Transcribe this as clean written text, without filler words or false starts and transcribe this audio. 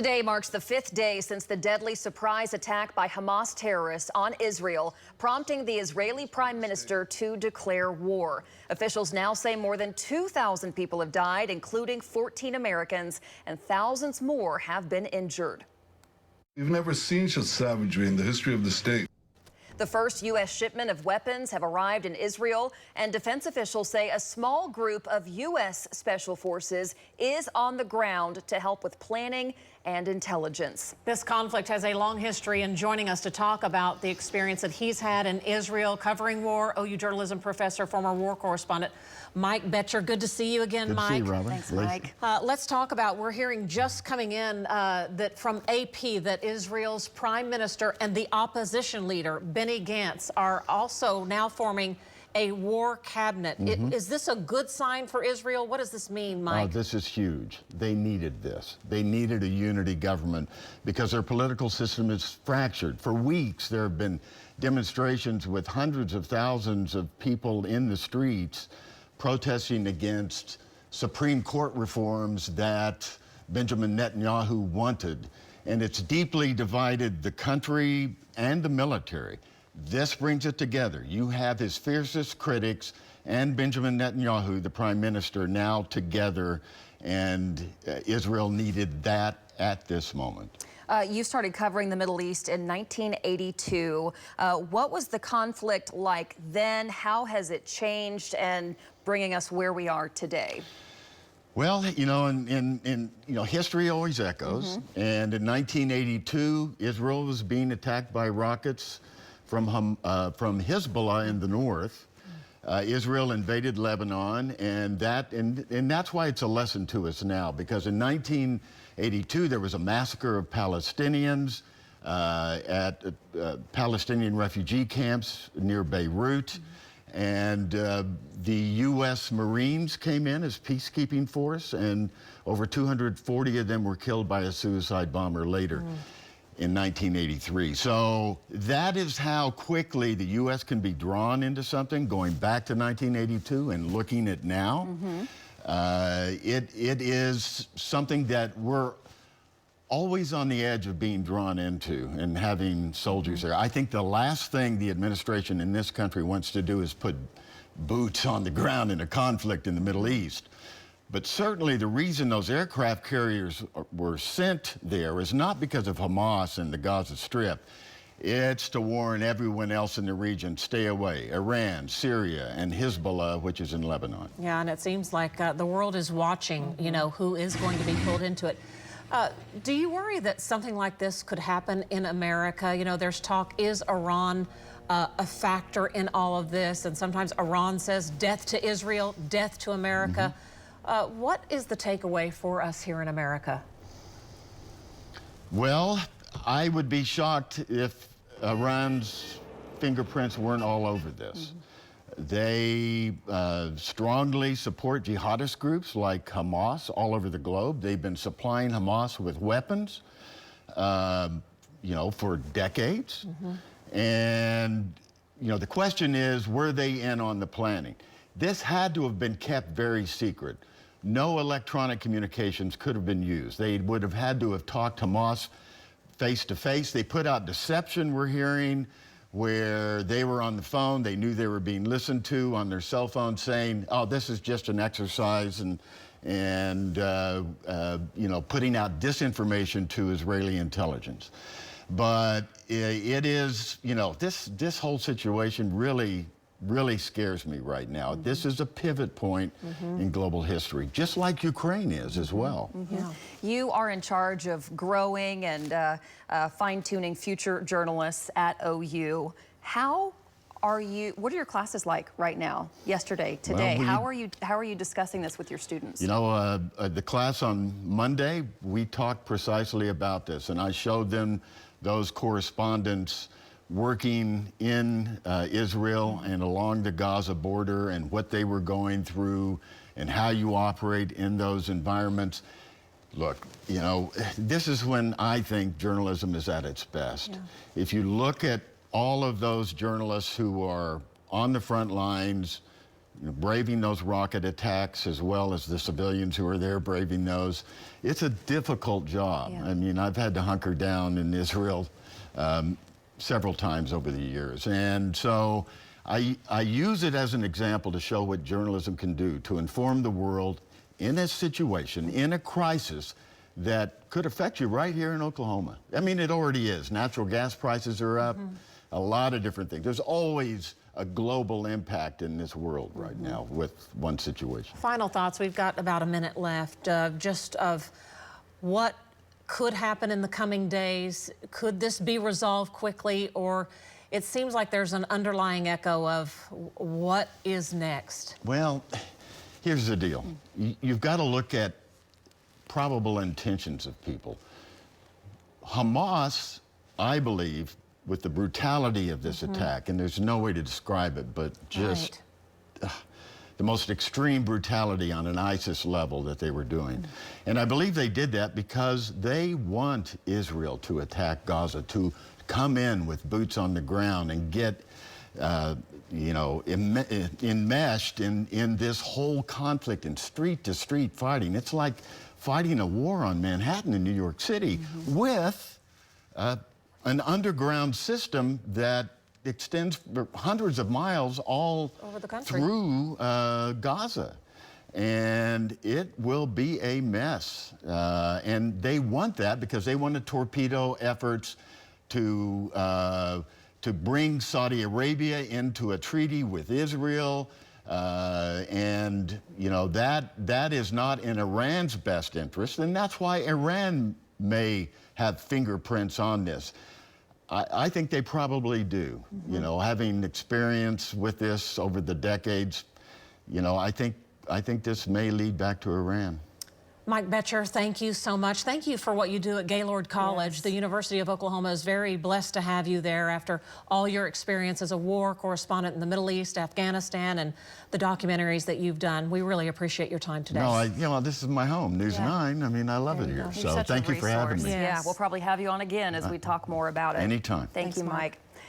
Today marks the 5th day since the deadly surprise attack by Hamas terrorists on Israel, prompting the Israeli Prime Minister to declare war. Officials now say more than 2,000 people have died, including 14 Americans, and thousands more have been injured. We've never seen such savagery in the history of the state. The first U.S. shipment of weapons have arrived in Israel, and defense officials say a small group of U.S. Special Forces is on the ground to help with planning and intelligence. This conflict has a long history, and joining us to talk about the experience that he's had in Israel covering war, OU journalism professor, former war correspondent, Mike Boettcher. Good to see you again, Mike. Good to see you, Robin. Thanks, Mike. Let's talk about, we're hearing just coming in that from AP that Israel's prime minister and the opposition leader, Benny Gantz, are also now forming a war cabinet. Is this a good sign for Israel? What does this mean, Mike? Oh, this is huge. They needed this. They needed a unity government because their political system is fractured. For weeks, there have been demonstrations with hundreds of thousands of people in the streets protesting against Supreme Court reforms that Benjamin Netanyahu wanted. And it's deeply divided the country and the military. This brings it together. You have his fiercest critics and Benjamin Netanyahu, the prime minister, now together, and Israel needed that at this moment. You started covering the Middle East in 1982. What was the conflict like then? How has it changed and bringing us where we are today? Well, you know, history always echoes. And in 1982, Israel was being attacked by rockets from Hezbollah in the north. Israel invaded Lebanon, and that's why it's a lesson to us now, because in 1982 there was a massacre of Palestinians at Palestinian refugee camps near Beirut, and the U.S. Marines came in as peacekeeping force, and over 240 of them were killed by a suicide bomber later. In 1983. So that is how quickly the U.S. can be drawn into something, going back to 1982 and looking at now. It is something that we're always on the edge of being drawn into and having soldiers there. I think the last thing the administration in this country wants to do is put boots on the ground in a conflict in the Middle East. But certainly the reason those aircraft carriers were sent there is not because of Hamas and the Gaza Strip. It's to warn everyone else in the region, stay away. Iran, Syria, and Hezbollah, which is in Lebanon. Yeah, and it seems like the world is watching, you know, who is going to be pulled into it. Do you worry that something like this could happen in America? You know, there's talk, is Iran a factor in all of this? And sometimes Iran says death to Israel, death to America. What is the takeaway for us here in America? Well, I would be shocked if Iran's fingerprints weren't all over this. They strongly support jihadist groups like Hamas all over the globe. They've been supplying Hamas with weapons, you know, for decades. And, you know, the question is, were they in on the planning? This had to have been kept very secret. No electronic communications could have been used. They would have had to have talked Hamas face to face. They put out deception, we're hearing, where they were on the phone, they knew they were being listened to on their cell phone, saying, oh, this is just an exercise, and you know, putting out disinformation to Israeli intelligence. But it is, you know, this whole situation really scares me right now. This is a pivot point in global history, just like Ukraine is as well. Yeah. You are in charge of growing and fine-tuning future journalists at OU. How are you, what are your classes like right now, yesterday, today? Well, how are you discussing this with your students? You know, the class on Monday, we talked precisely about this, and I showed them those correspondents working in Israel and along the Gaza border and what they were going through and how you operate in those environments. Look, you know, this is when I think journalism is at its best. If you look at all of those journalists who are on the front lines, braving those rocket attacks, as well as the civilians who are there braving those. It's a difficult job. Yeah. I mean, I've had to hunker down in Israel several times over the years. And so I use it as an example to show what journalism can do, to inform the world in a situation, in a crisis, that could affect you right here in Oklahoma. I mean, it already is. Natural gas prices are up, a lot of different things. There's always a global impact in this world right now with one situation. Final thoughts. We've got about a minute left, just of what could happen in the coming days. Could this be resolved quickly, or it seems like there's an underlying echo of what is next? Well, here's the deal. You've got to look at probable intentions of people. Hamas, I believe, with the brutality of this attack, and there's no way to describe it, but just the most extreme brutality on an ISIS level that they were doing. And I believe they did that because they want Israel to attack Gaza, to come in with boots on the ground and get enmeshed in this whole conflict and street-to-street fighting. It's like fighting a war on Manhattan in New York City with an underground system that extends for hundreds of miles all over the country through Gaza. And it will be a mess. And they want that because they want to torpedo efforts to bring Saudi Arabia into a treaty with Israel. And, you know, that is not in Iran's best interest. And that's why Iran may have fingerprints on this. I think they probably do. You know, having experience with this over the decades, you know, I think this may lead back to Iran. Mike Boettcher, thank you so much. Thank you for what you do at Gaylord College. Yes. The University of Oklahoma is very blessed to have you there after all your experience as a war correspondent in the Middle East, Afghanistan, and the documentaries that you've done. We really appreciate your time today. No, you know, this is my home, News 9. I mean, I love it here. You're So such a thank you for having resource. me. Yeah, Yes. we'll probably have you on again as we talk more about it. Anytime. Thank you, Mike.